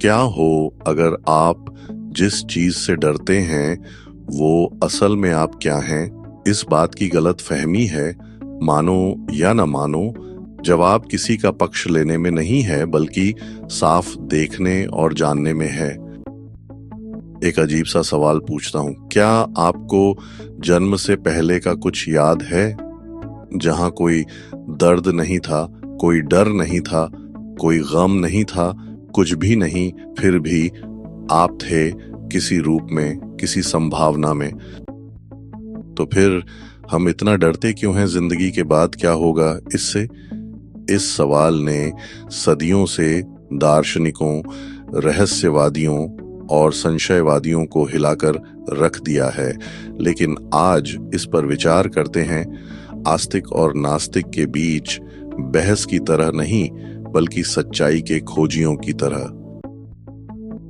क्या हो अगर आप जिस चीज से डरते हैं वो असल में आप क्या हैं? इस बात की गलत फहमी है, मानो या न मानो, जवाब किसी का पक्ष लेने में नहीं है बल्कि साफ देखने और जानने में है। एक अजीब सा सवाल पूछता हूँ, क्या आपको जन्म से पहले का कुछ याद है, जहां कोई दर्द नहीं था, कोई डर नहीं था, कोई गम नहीं था, कुछ भी नहीं, फिर भी आप थे किसी रूप में, किसी संभावना में? तो फिर हम इतना डरते क्यों हैं? जिंदगी के बाद क्या होगा इससे? इस सवाल ने सदियों से दार्शनिकों, रहस्यवादियों और संशयवादियों को हिलाकर रख दिया है। लेकिन आज इस पर विचार करते हैं, आस्तिक और नास्तिक के बीच बहस की तरह नहीं, बल्कि सच्चाई के खोजियों की तरह।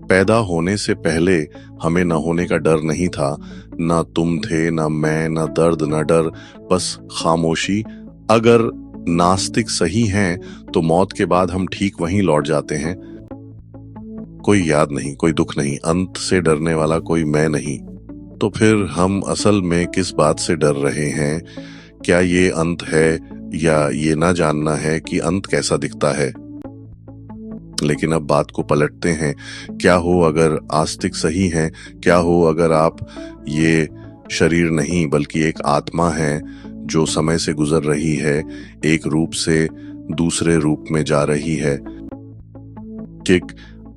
पैदा होने से पहले हमें न होने का डर नहीं था, ना तुम थे, ना मैं, ना दर्द, ना डर, बस खामोशी। अगर नास्तिक सही हैं तो मौत के बाद हम ठीक वहीं लौट जाते हैं। कोई याद नहीं, कोई दुख नहीं, अंत से डरने वाला कोई मैं नहीं। तो फिर हम असल में किस बात से डर रहे हैं? क्या ये अंत है, या ये ना जानना है कि अंत कैसा दिखता है? लेकिन अब बात को पलटते हैं। क्या हो अगर आस्तिक सही हैं? क्या हो अगर आप ये शरीर नहीं बल्कि एक आत्मा है जो समय से गुजर रही है, एक रूप से दूसरे रूप में जा रही है? कि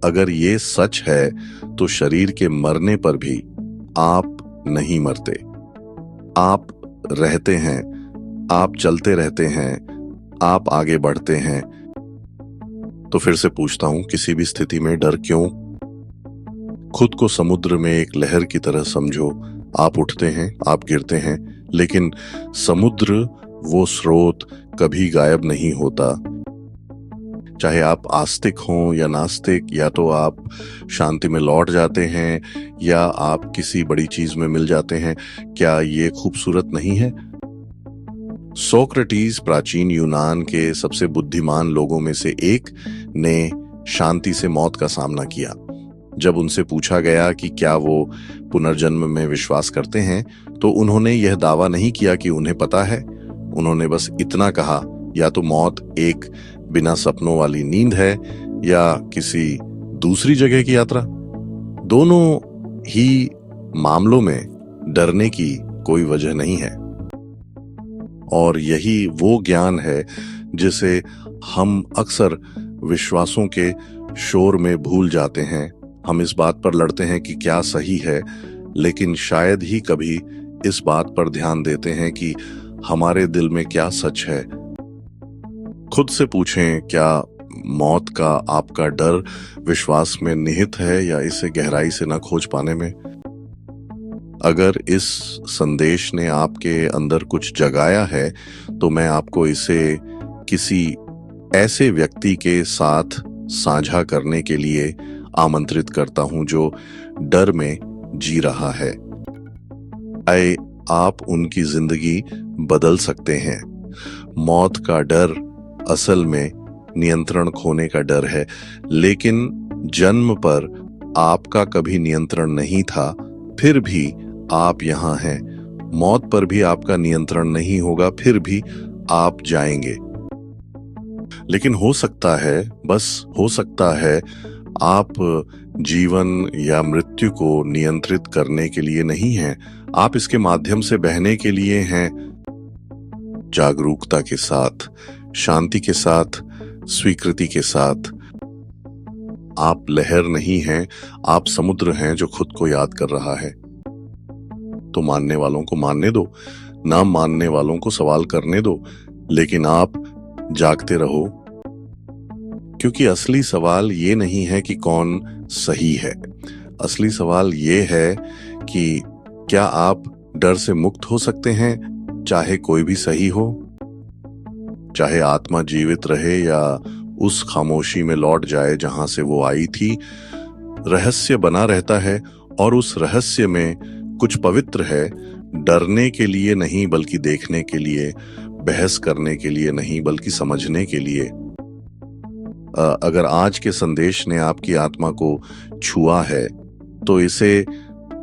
अगर ये सच है तो शरीर के मरने पर भी आप नहीं मरते, आप रहते हैं, आप चलते रहते हैं, आप आगे बढ़ते हैं। तो फिर से पूछता हूं, किसी भी स्थिति में डर क्यों? खुद को समुद्र में एक लहर की तरह समझो। आप उठते हैं, आप गिरते हैं, लेकिन समुद्र, वो स्रोत, कभी गायब नहीं होता। चाहे आप आस्तिक हों या नास्तिक, या तो आप शांति में लौट जाते हैं या आप किसी बड़ी चीज में मिल जाते हैं। क्या ये खूबसूरत नहीं है? सोक्रेटिस, प्राचीन यूनान के सबसे बुद्धिमान लोगों में से एक, ने शांति से मौत का सामना किया। जब उनसे पूछा गया कि क्या वो पुनर्जन्म में विश्वास करते हैं, तो उन्होंने यह दावा नहीं किया कि उन्हें पता है। उन्होंने बस इतना कहा, या तो मौत एक बिना सपनों वाली नींद है, या किसी दूसरी जगह की यात्रा। दोनों ही मामलों में डरने की कोई वजह नहीं है। और यही वो ज्ञान है जिसे हम अक्सर विश्वासों के शोर में भूल जाते हैं। हम इस बात पर लड़ते हैं कि क्या सही है, लेकिन शायद ही कभी इस बात पर ध्यान देते हैं कि हमारे दिल में क्या सच है। खुद से पूछें, क्या मौत का आपका डर विश्वास में निहित है या इसे गहराई से न खोज पाने में? अगर इस संदेश ने आपके अंदर कुछ जगाया है, तो मैं आपको इसे किसी ऐसे व्यक्ति के साथ साझा करने के लिए आमंत्रित करता हूं जो डर में जी रहा है। आए, आप उनकी जिंदगी बदल सकते हैं। मौत का डर असल में नियंत्रण खोने का डर है, लेकिन जन्म पर आपका कभी नियंत्रण नहीं था, फिर भी आप यहां हैं। मौत पर भी आपका नियंत्रण नहीं होगा, फिर भी आप जाएंगे। लेकिन हो सकता है, बस हो सकता है, आप जीवन या मृत्यु को नियंत्रित करने के लिए नहीं हैं, आप इसके माध्यम से बहने के लिए हैं। जागरूकता के साथ, शांति के साथ, स्वीकृति के साथ। आप लहर नहीं हैं, आप समुद्र हैं जो खुद को याद कर रहा है। तो मानने वालों को मानने दो, ना मानने वालों को सवाल करने दो, लेकिन आप जागते रहो। क्योंकि असली सवाल ये नहीं है कि कौन सही है। असली सवाल ये है कि क्या आप डर से मुक्त हो सकते हैं, चाहे कोई भी सही हो? चाहे आत्मा जीवित रहे या उस खामोशी में लौट जाए जहां से वो आई थी, रहस्य बना रहता है, और उस रहस्य में कुछ पवित्र है। डरने के लिए नहीं बल्कि देखने के लिए, बहस करने के लिए नहीं बल्कि समझने के लिए। अगर आज के संदेश ने आपकी आत्मा को छुआ है तो इसे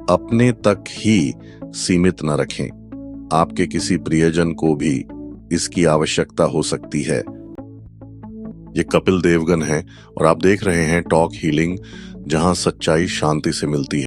अपने तक ही सीमित न रखें। आपके किसी प्रियजन को भी इसकी आवश्यकता हो सकती है। ये कपिल देवगन है और आप देख रहे हैं टॉक हीलिंग, जहां सच्चाई शांति से मिलती है।